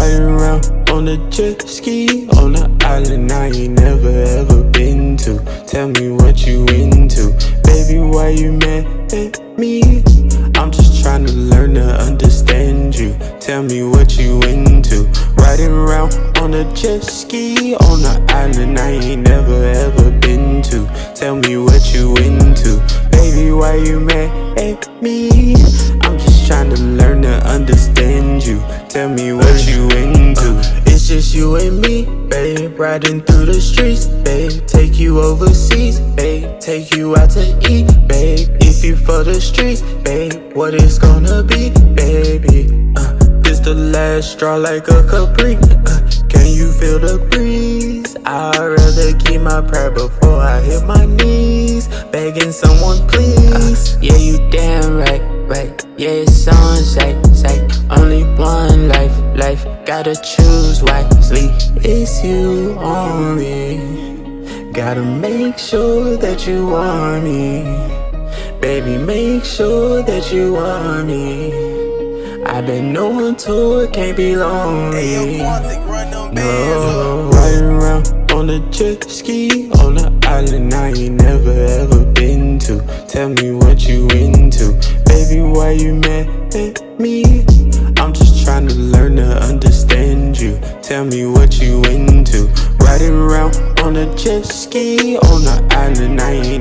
Riding around on a jet ski on an island I ain't never ever been to. Tell me what you into, baby, why you mad at me? I'm just trying to learn to understand you. Tell me what you into. Riding around on a jet ski on an island I ain't never ever been to. Tell me what you into, baby, why you mad at me? I'm just trying to learn to understand you. Tell me what you into. It's just you and me, babe, riding through the streets, babe. Take you overseas, babe, take you out to eat, babe. If you for the streets, babe, what it's gonna be, baby? This the last straw like a Capri. Can you feel the breeze? I'd rather keep my pride before I hit my knees, begging someone please. Yeah, you damn right. Yeah, it's on sight. Only one life, gotta choose wisely. It's you only. Gotta make sure that you want me, baby, make sure that you want me. I've been on tour, can't be lonely. No, riding around on a jet ski on an island I ain't never ever been to. Tell me what you into, baby, why you mad at me? I'm just trying to learn to understand you. Tell me what you into. Riding around on a jet ski on an island I ain't